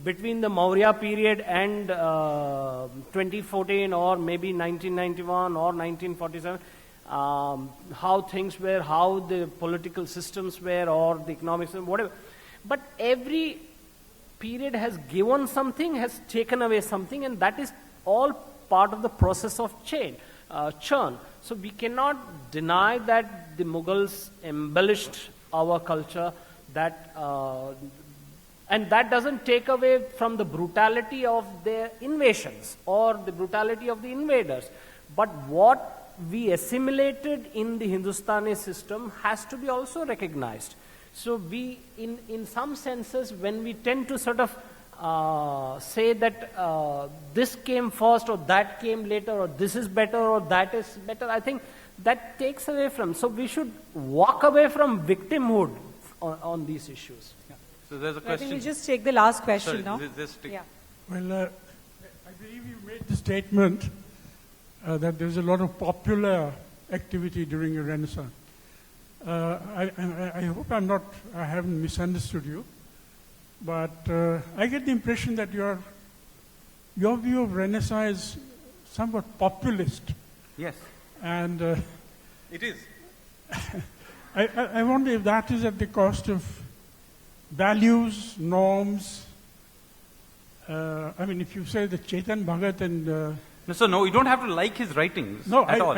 between the Maurya period and 2014 or maybe 1991 or 1947, how things were, how the political systems were, or the economic system, whatever. But every period has given something, has taken away something, and that is all part of the process of churn. So we cannot deny that the Mughals embellished our culture, that and that doesn't take away from the brutality of their invasions or the brutality of the invaders. But what we assimilated in the Hindustani system has to be also recognized. So we, in some senses, when we tend to sort of say that this came first or that came later or this is better or that is better, I think that takes away from. So we should walk away from victimhood on these issues. Yeah. So there's a I question. think we'll just take the last question Sorry, now. Yeah. Well, I believe you made the statement that there's a lot of popular activity during the Renaissance. I hope I haven't misunderstood you, but I get the impression that your view of Renaissance is somewhat populist. Yes. And It is. I wonder if that is at the cost of values, norms. I mean, if you say that Chetan Bhagat and No, you don't have to like his writings at all.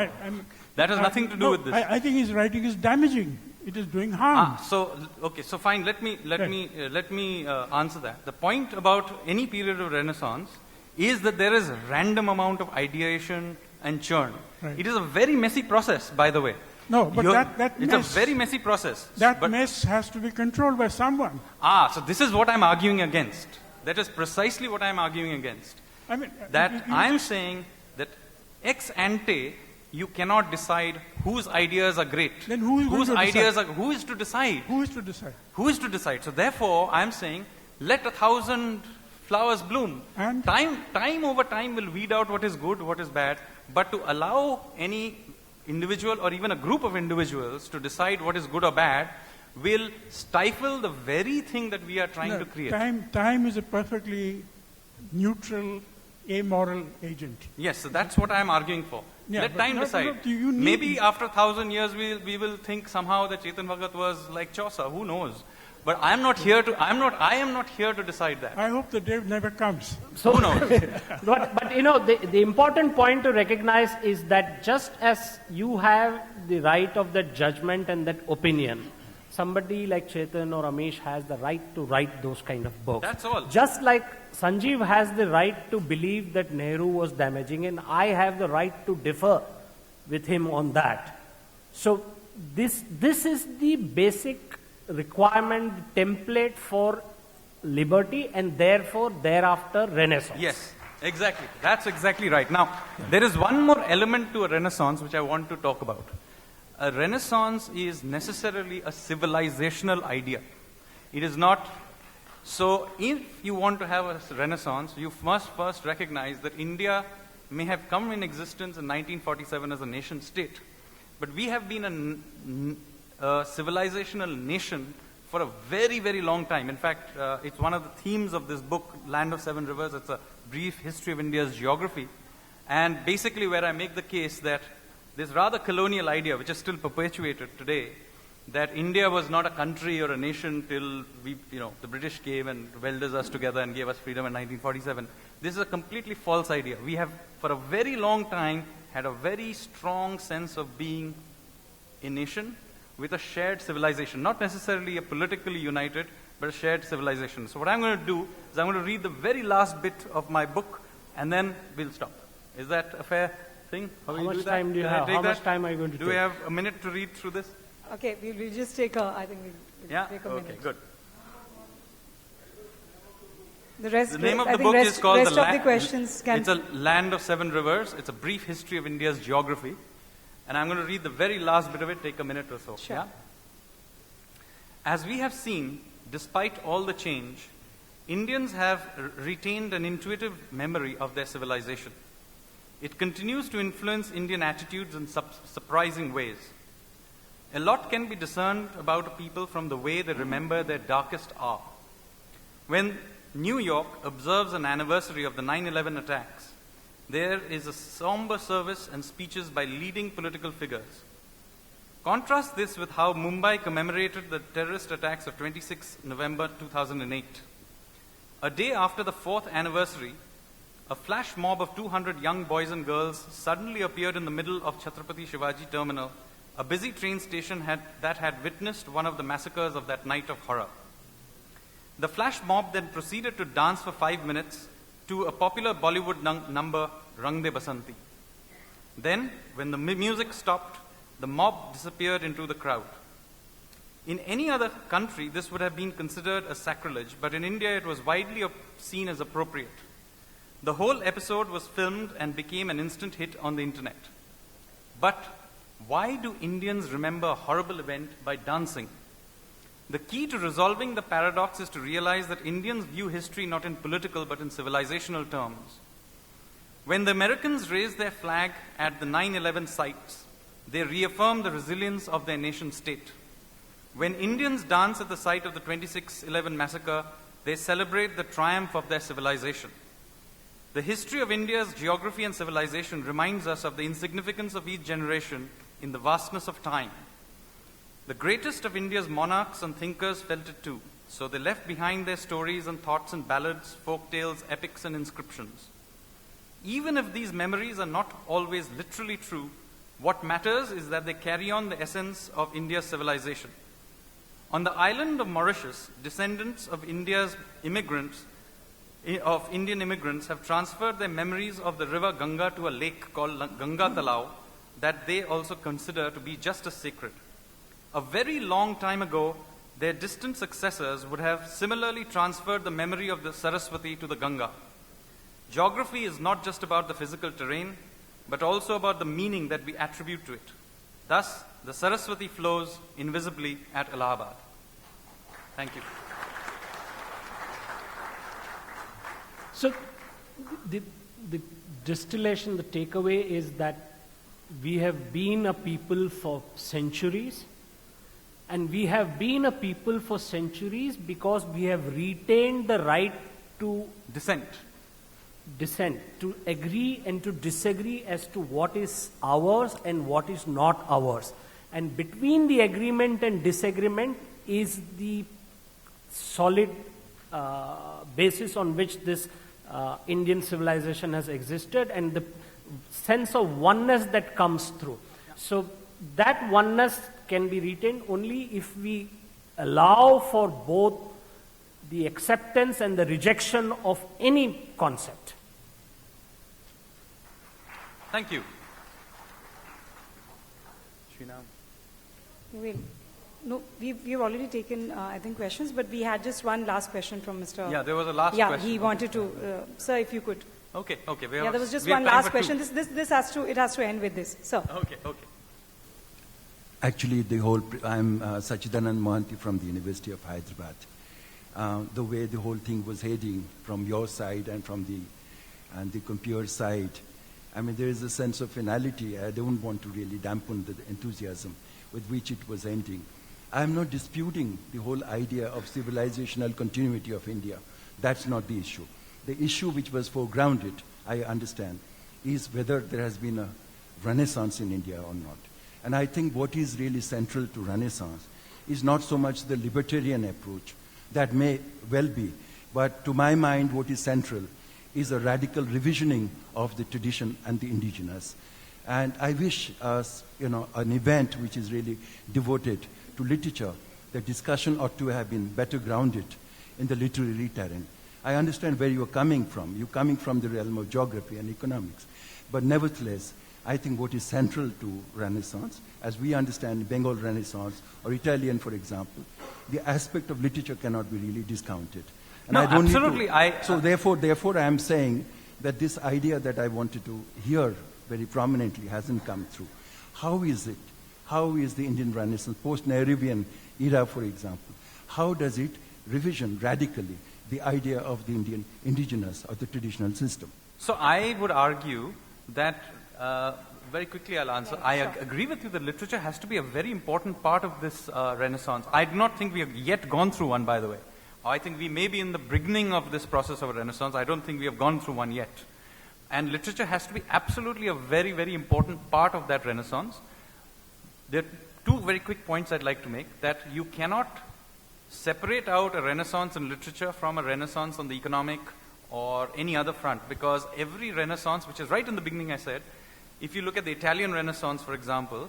That has nothing to do with this. I think his writing is damaging. It is doing harm. So fine. Let me answer that. The point about any period of Renaissance is that there is a random amount of ideation and churn. Right. It is a very messy process, by the way. No, but it's a very messy process. That mess has to be controlled by someone. So this is what I'm arguing against. That is precisely what I'm arguing against. I mean, I'm saying that ex ante, you cannot decide whose ideas are great. Then who is whose going to ideas decide? are? Who is to decide? Who is to decide? Who is to decide? So therefore, I'm saying, let 1,000 flowers bloom. And? Time over time will weed out what is good, what is bad. But to allow any individual or even a group of individuals to decide what is good or bad will stifle the very thing that we are trying to create. Time is a perfectly neutral, amoral agent. Yes, so that's what I'm arguing for. Yeah, Let but time no, decide. Maybe after 1,000 years we will think somehow that Chetan Bhagat was like Chaucer. Who knows? But I am not here to decide that. I hope the day never comes. So, Who knows? but you know, the important point to recognize is that just as you have the right of that judgment and that opinion, somebody like Chetan or Amish has the right to write those kind of books. That's all. Just like Sanjeev has the right to believe that Nehru was damaging, and I have the right to differ with him on that. So this is the basic requirement, template for liberty, and therefore thereafter Renaissance. Yes, exactly. That's exactly right. Now, there is one more element to a Renaissance which I want to talk about. A Renaissance is necessarily a civilizational idea. It is not. So, if you want to have a Renaissance, you must first recognize that India may have come in existence in 1947 as a nation state, but we have been a civilizational nation for a very, very long time. In fact, it's one of the themes of this book, Land of Seven Rivers. It's a brief history of India's geography. And basically where I make the case that this rather colonial idea, which is still perpetuated today, that India was not a country or a nation till the British came and welded us together and gave us freedom in 1947. This is a completely false idea. We have, for a very long time, had a very strong sense of being a nation with a shared civilization, not necessarily a politically united, but a shared civilization. So what I'm going to do is I'm going to read the very last bit of my book, and then we'll stop. Is that a fair thing? How will you much do that? time do you Can I have? take How that? much time are you going to Do take? we have a minute to read through this? Okay, we'll just take I think we'll Yeah? take a Okay, minute. good. The rest, The name of I the think book rest, is called rest of the questions can... It's a Land of Seven Rivers. It's a brief history of India's geography. And I'm going to read the very last bit of it, take a minute or so. Sure. Yeah? As we have seen, despite all the change, Indians have retained an intuitive memory of their civilization. It continues to influence Indian attitudes in surprising ways. A lot can be discerned about a people from the way they remember their darkest hour. When New York observes an anniversary of the 9/11 attacks, there is a somber service and speeches by leading political figures. Contrast this with how Mumbai commemorated the terrorist attacks of 26 November 2008. A day after the 4th anniversary, a flash mob of 200 young boys and girls suddenly appeared in the middle of Chhatrapati Shivaji Terminal, a busy train station that had witnessed one of the massacres of that night of horror. The flash mob then proceeded to dance for 5 minutes to a popular Bollywood number, Rang De Basanti. Then, when the music stopped, the mob disappeared into the crowd. In any other country, this would have been considered a sacrilege, but in India it was widely seen as appropriate. The whole episode was filmed and became an instant hit on the internet. But why do Indians remember a horrible event by dancing? The key to resolving the paradox is to realize that Indians view history not in political but in civilizational terms. When the Americans raised their flag at the 9/11 sites, they reaffirmed the resilience of their nation state. When Indians dance at the site of the 26/11 massacre, they celebrate the triumph of their civilization. The history of India's geography and civilization reminds us of the insignificance of each generation in the vastness of time. The greatest of India's monarchs and thinkers felt it too, so they left behind their stories and thoughts in ballads, folk tales, epics, and inscriptions. Even if these memories are not always literally true, what matters is that they carry on the essence of India's civilization. On the island of Mauritius, descendants of Indian immigrants have transferred their memories of the river Ganga to a lake called Ganga Talao that they also consider to be just as sacred. A very long time ago, their distant successors would have similarly transferred the memory of the Saraswati to the Ganga. Geography is not just about the physical terrain, but also about the meaning that we attribute to it. Thus, the Saraswati flows invisibly at Allahabad. Thank you. So, the distillation, the takeaway is that we have been a people for centuries, and we have been a people for centuries because we have retained the right to dissent, to agree and to disagree as to what is ours and what is not ours. And between the agreement and disagreement is the solid basis on which this Indian civilization has existed, and the sense of oneness that comes through. So that oneness can be retained only if we allow for both the acceptance and the rejection of any concept. Thank you. We've already taken, I think, questions, but we had just one last question from Mr. Yeah, there was a last question. Yeah, he wanted to, sir, if you could. Okay. There was just one last question. This has to end with this, sir. Okay. Actually, I'm Sachidanand Mohanty from the University of Hyderabad. The way the whole thing was heading from your side and from the computer side, I mean, there is a sense of finality. I don't want to really dampen the enthusiasm with which it was ending. I'm not disputing the whole idea of civilizational continuity of India. That's not the issue. The issue which was foregrounded, I understand, is whether there has been a renaissance in India or not. And I think what is really central to Renaissance is not so much the libertarian approach, that may well be, but to my mind what is central is a radical revisioning of the tradition and the indigenous. And I wish us, an event which is really devoted to literature, the discussion ought to have been better grounded in the literary terrain. I understand where you're coming from. You're coming from the realm of geography and economics. But nevertheless, I think what is central to Renaissance, as we understand Bengal Renaissance or Italian, for example, the aspect of literature cannot be really discounted. And No, I don't absolutely. Need to, so therefore, I am saying that this idea that I wanted to hear very prominently hasn't come through. How is it? How is the Indian Renaissance, post-Nehruvian era, for example, how does it revision radically the idea of the Indian indigenous or the traditional system? So I would argue that, very quickly I'll answer, I agree with you that literature has to be a very important part of this Renaissance. I do not think we have yet gone through one, by the way. I think we may be in the beginning of this process of a Renaissance. I don't think we have gone through one yet. And literature has to be absolutely a very, very important part of that Renaissance. There are two very quick points I'd like to make, that you cannot separate out a Renaissance in literature from a Renaissance on the economic or any other front, because every Renaissance, which is right in the beginning I said, if you look at the Italian Renaissance, for example,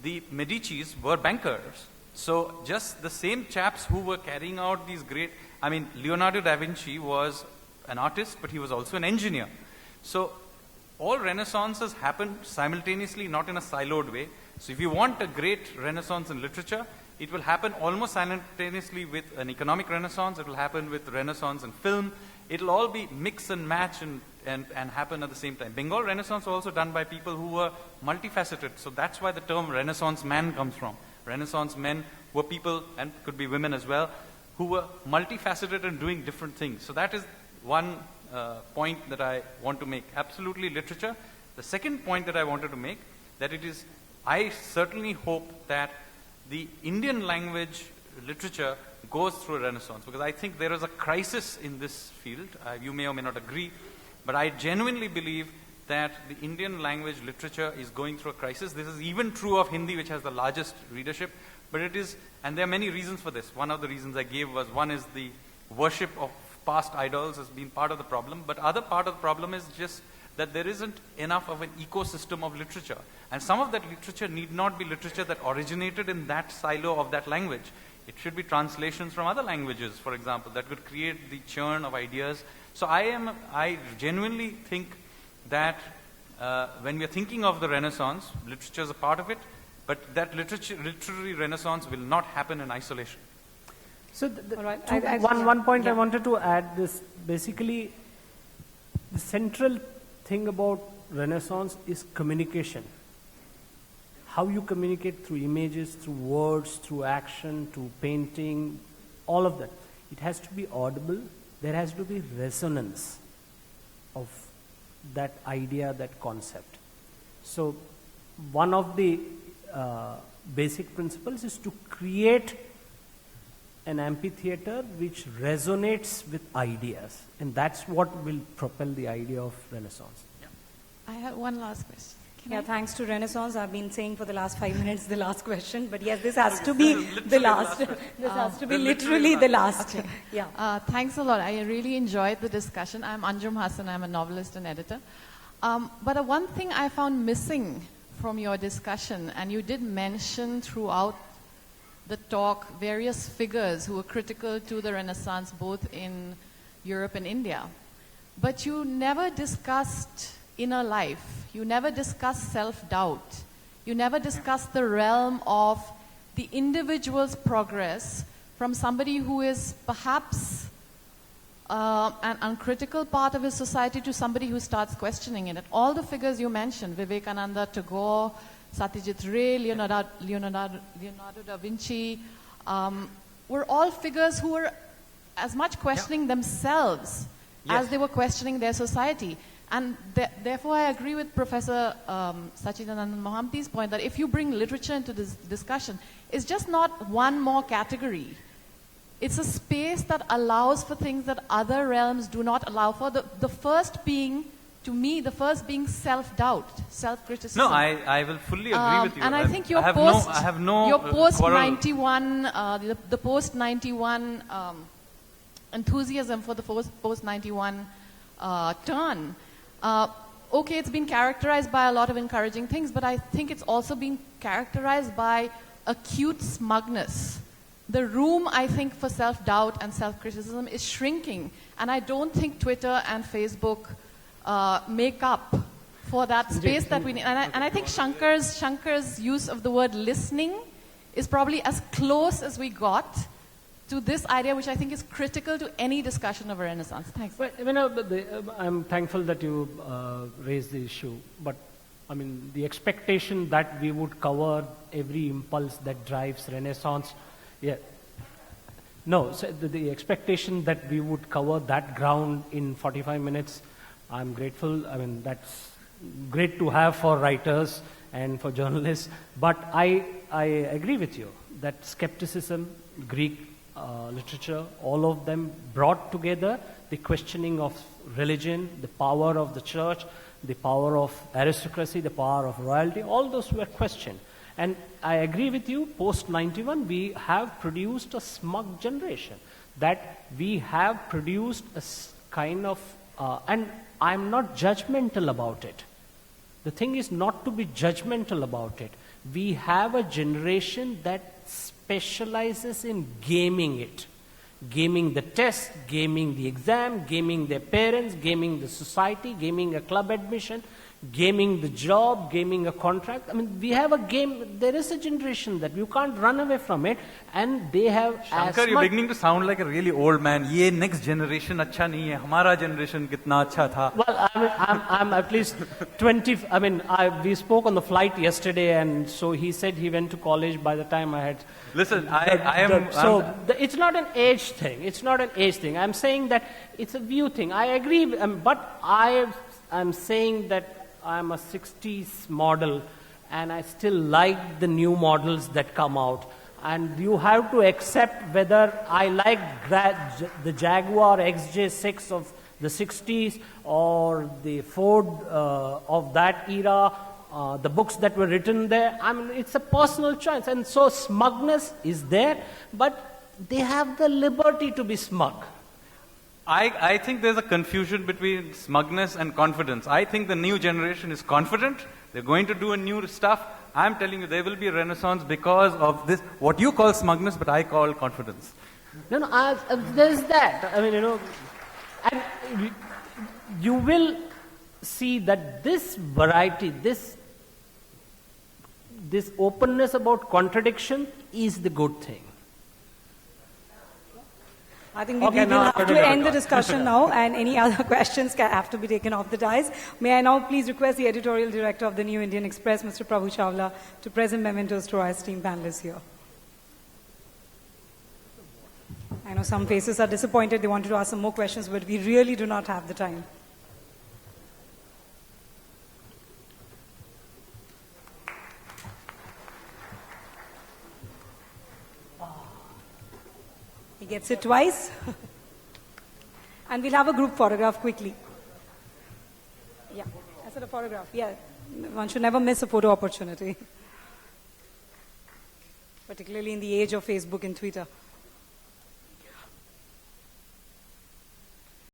the Medicis were bankers. So just the same chaps who were carrying out these great, Leonardo da Vinci was an artist, but he was also an engineer. So all Renaissances happened simultaneously, not in a siloed way. So if you want a great Renaissance in literature, it will happen almost simultaneously with an economic Renaissance. It will happen with Renaissance in film. It will all be mix and match and happen at the same time. Bengal Renaissance was also done by people who were multifaceted. So that's why the term Renaissance man comes from. Renaissance men were people, and could be women as well, who were multifaceted and doing different things. So that is one point that I want to make. Absolutely literature. The second point that I wanted to make, that it is, I certainly hope that the Indian language literature goes through a Renaissance, because I think there is a crisis in this field. You may or may not agree, but I genuinely believe that the Indian language literature is going through a crisis. This is even true of Hindi, which has the largest readership, but it is, and there are many reasons for this. One of the reasons I gave was, one is the worship of past idols has been part of the problem, but other part of the problem is just that there isn't enough of an ecosystem of literature. And some of that literature need not be literature that originated in that silo of that language. It should be translations from other languages, for example, that could create the churn of ideas. So I genuinely think that when we are thinking of the Renaissance, literature is a part of it, but that literary Renaissance will not happen in isolation. So All right. one point I Yeah. wanted to add this. Basically, the central thing about Renaissance is communication. How you communicate through images, through words, through action, through painting, all of that. It has to be audible. There has to be resonance of that idea, that concept. So one of the basic principles is to create an amphitheater which resonates with ideas, and that's what will propel the idea of Renaissance. I have one last question. Yeah, thanks to Renaissance, I've been saying for the last 5 minutes the last question, but yes, this has to be the last. This has to be literally the last. Okay. Yeah. Thanks a lot. I really enjoyed the discussion. I'm Anjum Hassan. I'm a novelist and editor. But the one thing I found missing from your discussion, and you did mention throughout the talk various figures who were critical to the Renaissance, both in Europe and India, but you never discussed inner life. You never discussed self-doubt. You never discussed the realm of the individual's progress from somebody who is perhaps an uncritical part of his society to somebody who starts questioning it. And all the figures you mentioned, Vivekananda, Tagore, Satyajit Ray, Leonardo da Vinci, were all figures who were as much questioning themselves as they were questioning their society. And therefore, I agree with Professor Sachidanand Mohanty's point that if you bring literature into this discussion, it's just not one more category. It's a space that allows for things that other realms do not allow for. The first being, to me, self-doubt, self-criticism. No, I will fully agree with you. And I think your post-91, the post-91 enthusiasm for the post-91 turn, okay, it's been characterized by a lot of encouraging things, but I think it's also been characterized by acute smugness. The room, I think, for self-doubt and self-criticism is shrinking. And I don't think Twitter and Facebook make up for that space that we need. And I think Shankkar's use of the word listening is probably as close as we got to this idea, which I think is critical to any discussion of a Renaissance. Thanks. But, I'm thankful that you raised the issue, but I mean, the expectation that we would cover every impulse that drives Renaissance, yeah. No, so the expectation that we would cover that ground in 45 minutes, I'm grateful. I mean, that's great to have for writers and for journalists. But I agree with you that skepticism, Greek literature, all of them brought together the questioning of religion, the power of the church, the power of aristocracy, the power of royalty, all those were questioned. And I agree with you, post-91, we have produced a smug generation, that we have produced a kind of, and I'm not judgmental about it. The thing is not to be judgmental about it. We have a generation that specializes in gaming it. Gaming the test, gaming the exam, gaming their parents, gaming the society, gaming a club admission, gaming the job, gaming a contract. I mean, we have a game. There is a generation that you can't run away from it, and they have. Shankkar, you're beginning to sound like a really old man. Ye next generation अच्छा नहीं है. हमारा generation कितना अच्छा था. Well, I'm at least 20. I mean, we spoke on the flight yesterday, and so he said he went to college by the time I had. Listen, It's not an age thing. It's not an age thing. I'm saying that it's a view thing. I agree, but I'm saying that I'm a 60s model, and I still like the new models that come out. And you have to accept whether I like the Jaguar XJ6 of the 60s or the Ford of that era, the books that were written there. I mean, it's a personal choice. And so smugness is there, but they have the liberty to be smug. I think there's a confusion between smugness and confidence. I think the new generation is confident. They're going to do a new stuff. I'm telling you, there will be a renaissance because of this, what you call smugness, but I call confidence. No, there's that. I mean, and you will see that this variety, this openness about contradiction is the good thing. I think we will have to end the discussion now, and any other questions have to be taken off the dais. May I now please request the editorial director of the New Indian Express, Mr. Prabhu Chawla, to present mementos to our esteemed panelists here. I know some faces are disappointed. They wanted to ask some more questions, but we really do not have the time. He gets it twice. And we'll have a group photograph quickly. Yeah, I said a photograph. Yeah, one should never miss a photo opportunity. Particularly in the age of Facebook and Twitter.